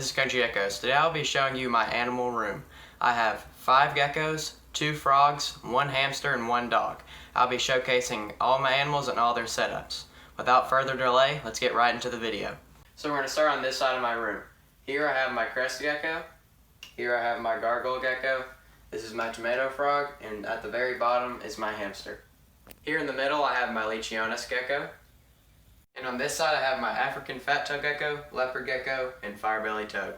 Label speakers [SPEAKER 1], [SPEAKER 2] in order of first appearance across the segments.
[SPEAKER 1] This is Gargoyle Gecko. Today I'll be showing you my animal room. I have 5 geckos, 2 frogs, 1 hamster, and 1 dog. I'll be showcasing all my animals and all their setups. Without further delay, let's get right into the video. So we're going to start on this side of my room. Here I have my Crested gecko. Here I have my Gargoyle Gecko. This is my tomato frog, and at the very bottom is my hamster. Here in the middle I have my Lychee Hosta gecko. And on this side I have my African fat-toed gecko, leopard gecko, and fire-bellied toad.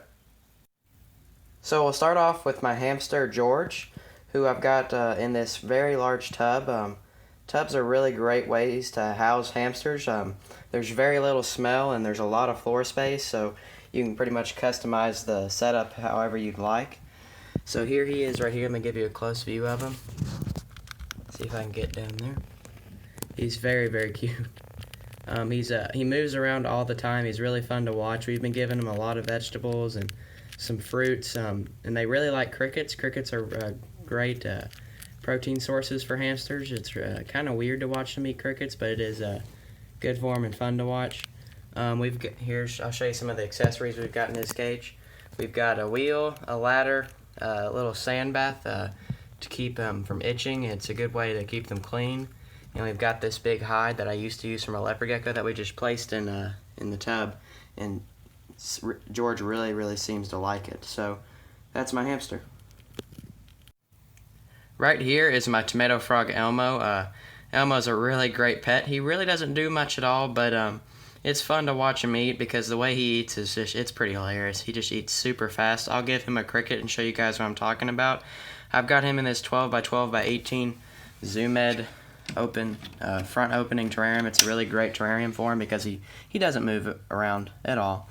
[SPEAKER 1] So we'll start off with my hamster George, who I've got in this very large tub. Tubs are really great ways to house hamsters. There's very little smell and there's a lot of floor space, so you can pretty much customize the setup however you'd like. So here he is right here. Let me give you a close view of him. See if I can get down there. He's very, very cute. He moves around all the time. He's really fun to watch. We've been giving him a lot of vegetables and some fruits, and they really like crickets. Crickets are great protein sources for hamsters. It's kind of weird to watch them eat crickets, but it is good for them and fun to watch. I'll show you some of the accessories we've got in this cage. We've got a wheel, a ladder, a little sand bath to keep them from itching. It's a good way to keep them clean. And we've got this big hide that I used to use from a leopard gecko that we just placed in the tub, and George really seems to like it. So that's my hamster. Right here is my tomato frog Elmo. Elmo's a really great pet. He really doesn't do much at all, but it's fun to watch him eat because the way he eats is it's pretty hilarious. He just eats super fast. I'll give him a cricket and show you guys what I'm talking about. I've got him in this 12 by 12 by 18 Zoom Ed front opening terrarium. It's a really great terrarium for him because he doesn't move around at all.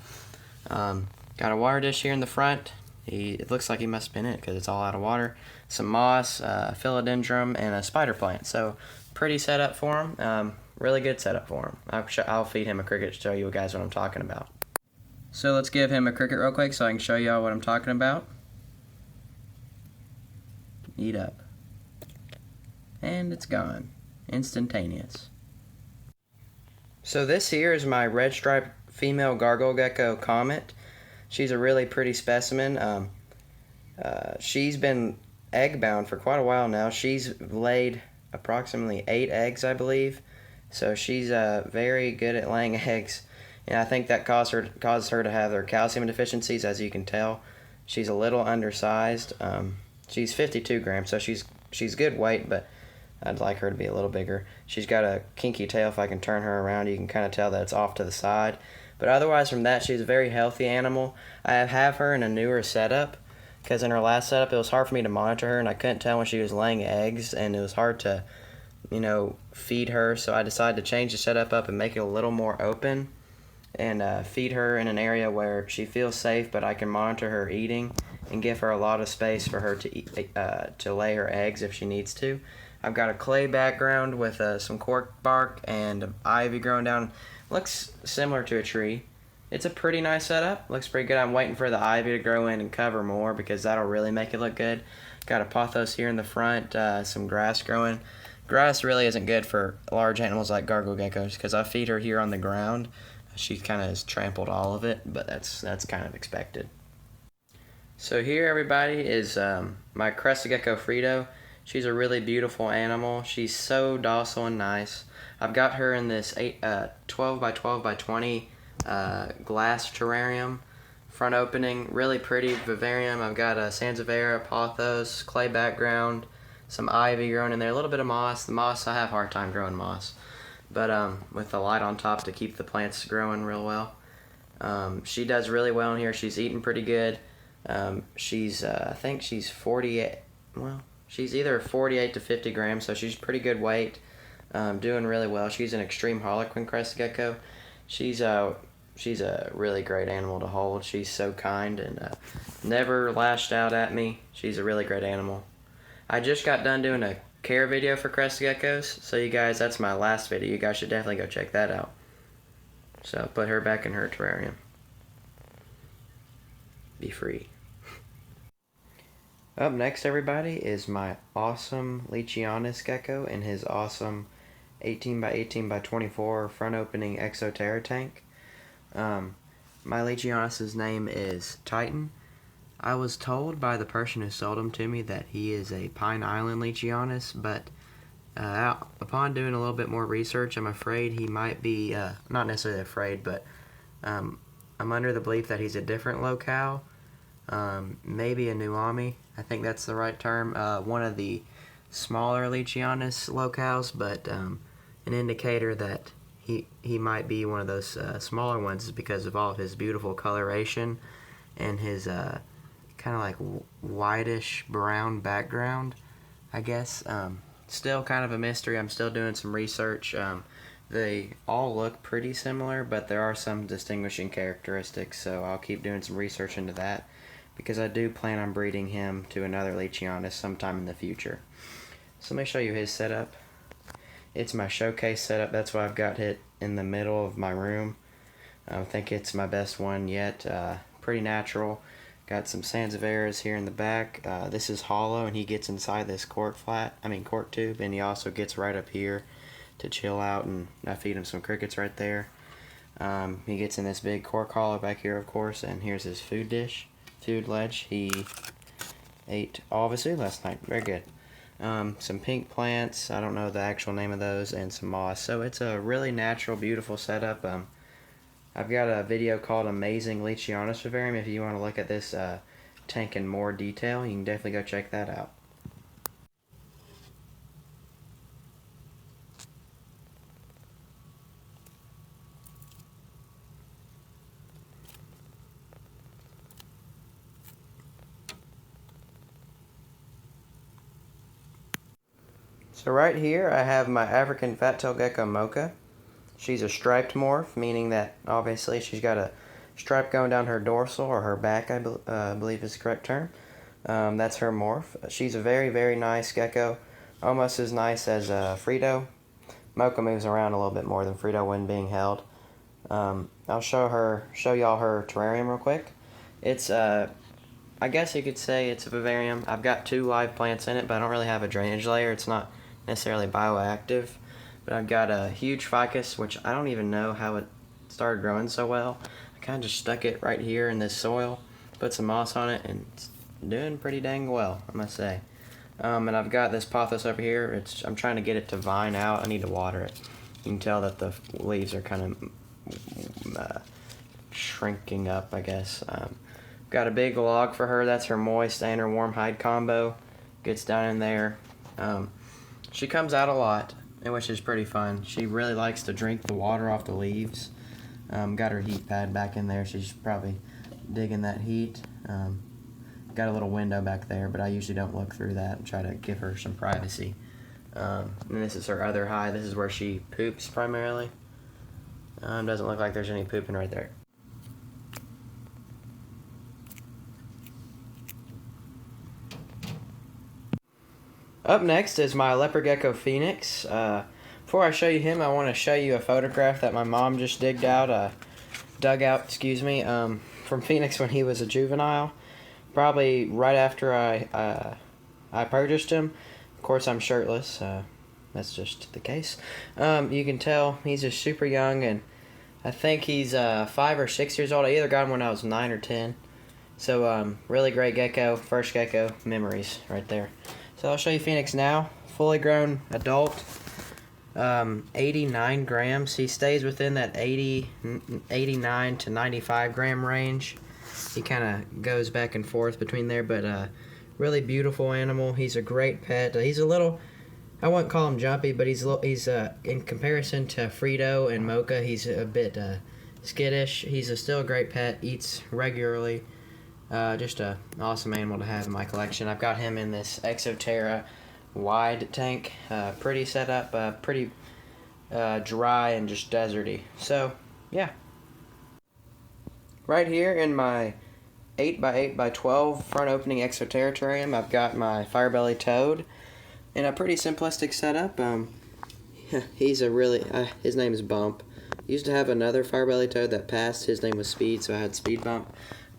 [SPEAKER 1] Got a water dish here in the front. It looks like he must have been in it because it's all out of water. Some moss, philodendron, and a spider plant. So pretty setup for him. Really good setup for him. I'll feed him a cricket to show you guys what I'm talking about. So let's give him a cricket real quick so I can show y'all what I'm talking about. Eat up. And it's gone. Instantaneous. So this here is my red striped female Gargoyle Gecko Comet. She's a really pretty specimen. She's been egg bound for quite a while now. She's laid approximately 8 eggs, I believe. So she's very good at laying eggs, and I think that causes her to have her calcium deficiencies. As you can tell, she's a little undersized. She's 52 grams, so she's good weight, but I'd like her to be a little bigger. She's got a kinky tail. If I can turn her around, you can kind of tell that it's off to the side. But otherwise from that, she's a very healthy animal. I have her in a newer setup because in her last setup, it was hard for me to monitor her, and I couldn't tell when she was laying eggs, and it was hard to, feed her. So I decided to change the setup up and make it a little more open and feed her in an area where she feels safe, but I can monitor her eating and give her a lot of space for her to lay her eggs if she needs to. I've got a clay background with some cork bark and ivy growing down. Looks similar to a tree. It's a pretty nice setup. Looks pretty good. I'm waiting for the ivy to grow in and cover more because that'll really make it look good. Got a pothos here in the front, some grass growing. Grass really isn't good for large animals like Gargoyle geckos because I feed her here on the ground. She kind of has trampled all of it, but that's kind of expected. So here, everybody, is my Crested gecko Frito. She's a really beautiful animal. She's so docile and nice. I've got her in this 12 by 12 by 20 glass terrarium. Front opening, really pretty vivarium. I've got a Sansevieria, pothos, clay background, some ivy growing in there, a little bit of moss. The moss, I have a hard time growing moss. But with the light on top to keep the plants growing real well. She does really well in here. She's eating pretty good. I think she's 48, well, she's either 48 to 50 grams, so she's pretty good weight, doing really well. She's an extreme Harlequin Crested gecko. She's a really great animal to hold. She's so kind and never lashed out at me. She's a really great animal. I just got done doing a care video for Crested geckos, so you guys, that's my last video. You guys should definitely go check that out. So put her back in her terrarium. Be free. Up next, everybody, is my awesome Lychee Hosta gecko in his awesome 18 by 18 by 24 front opening Exoterra tank. My Lychee Hosta's name is Titan. I was told by the person who sold him to me that he is a Pine Island Lychee Hosta, but upon doing a little bit more research, I'm afraid he might be, not necessarily afraid, but I'm under the belief that he's a different locale, maybe a Nuami. I think that's the right term. One of the smaller Lychee Hosta locales, but an indicator that he might be one of those smaller ones is because of all of his beautiful coloration and his kind of like whitish brown background, I guess. Still kind of a mystery. I'm still doing some research. They all look pretty similar, but there are some distinguishing characteristics, so I'll keep doing some research into that because I do plan on breeding him to another Lychee Hosta sometime in the future. So let me show you his setup. It's my showcase setup. That's why I've got it in the middle of my room. I think it's my best one yet. Pretty natural. Got some Sansevieras here in the back. This is hollow, and he gets inside this cork tube, and he also gets right up here to chill out, and I feed him some crickets right there. He gets in this big cork hollow back here, of course, and here's his food ledge. He ate all of his food last night. Very good. Some pink plants, I don't know the actual name of those, and some moss. So it's a really natural, beautiful setup. I've got a video called Amazing Lychee Hosta Vivarium. If you want to look at this tank in more detail, you can definitely go check that out. So right here I have my African fat-tailed gecko Mocha. She's a striped morph, meaning that obviously she's got a stripe going down her dorsal, or her back, I believe is the correct term. That's her morph. She's a very, very nice gecko, almost as nice as Frito. Mocha moves around a little bit more than Frito when being held. I'll show y'all her terrarium real quick. It's I guess you could say it's a vivarium. I've got 2 live plants in it, but I don't really have a drainage layer. It's not necessarily bioactive. But I've got a huge ficus, which I don't even know how it started growing so well. I kind of just stuck it right here in this soil, put some moss on it, and it's doing pretty dang well, I must say. And I've got this pothos over here. I'm trying to get it to vine out. I need to water it. You can tell that the leaves are kind of shrinking up, I guess. Got a big log for her. That's her moist and her warm hide combo. Gets down in there. She comes out a lot, which is pretty fun. She really likes to drink the water off the leaves. Got her heat pad back in there. She's probably digging that heat. Got a little window back there, but I usually don't look through that and try to give her some privacy. And this is her other hive. This is where she poops primarily. Doesn't look like there's any pooping right there. Up next is my Leopard Gecko Phoenix. Before I show you him, I want to show you a photograph that my mom just dug out, from Phoenix when he was a juvenile. Probably right after I purchased him. Of course, I'm shirtless. That's just the case. You can tell he's just super young, and I think he's 5 or 6 years old. I either got him when I was 9 or 10. So really great gecko, first gecko memories right there. So I'll show you Phoenix now. Fully grown adult, 89 grams. He stays within that 89 to 95 gram range. He kind of goes back and forth between there, but really beautiful animal. He's a great pet. He's a little, I wouldn't call him jumpy, but he's in comparison to Frito and Mocha, he's a bit skittish. He's still a great pet. Eats regularly. Just an awesome animal to have in my collection. I've got him in this Exoterra wide tank. Pretty setup, pretty dry and just deserty. So, yeah. Right here in my 8x8x12 front opening Exoterra terrarium, I've got my fire-bellied toad in a pretty simplistic setup. He's a really, his name is Bump. Used to have another fire-bellied toad that passed. His name was Speed, so I had Speed Bump.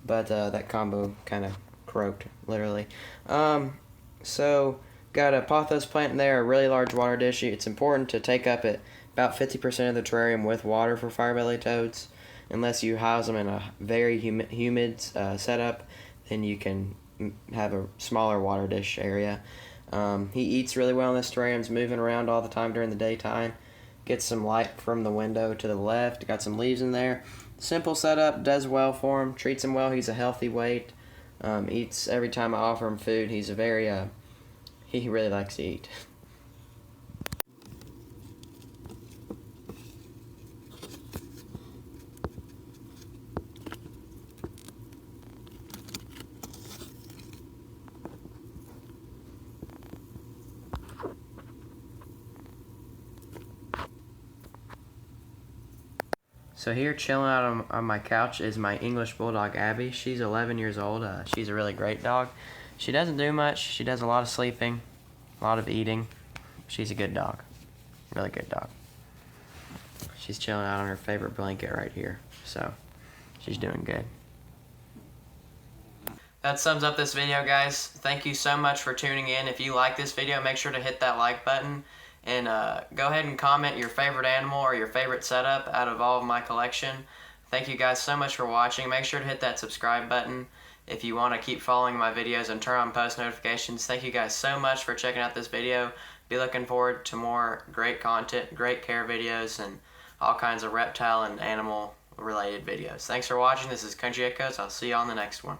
[SPEAKER 1] But that combo kind of croaked, literally. So, got a pothos plant in there, a really large water dish. It's important to take up at about 50% of the terrarium with water for fire-bellied toads. unless you house them in a very humid setup, then you can have a smaller water dish area. He eats really well in this terrarium. He's moving around all the time during the daytime. Gets some light from the window to the left. Got some leaves in there. Simple setup, does well for him, treats him well. He's a healthy weight. Eats every time I offer him food. He's a very, he really likes to eat. So here chilling out on my couch is my English Bulldog Abby. She's 11 years old. She's a really great dog. She doesn't do much. She does a lot of sleeping, a lot of eating. She's a good dog. Really good dog. She's chilling out on her favorite blanket right here. So she's doing good. That sums up this video, guys. Thank you so much for tuning in. If you like this video, make sure to hit that like button. And go ahead and comment your favorite animal or your favorite setup out of all of my collection. Thank you guys so much for watching. Make sure to hit that subscribe button if you want to keep following my videos and turn on post notifications. Thank you guys so much for checking out this video. Be looking forward to more great content, great care videos, and all kinds of reptile and animal related videos. Thanks for watching. This is Country Echoes. I'll see you on the next one.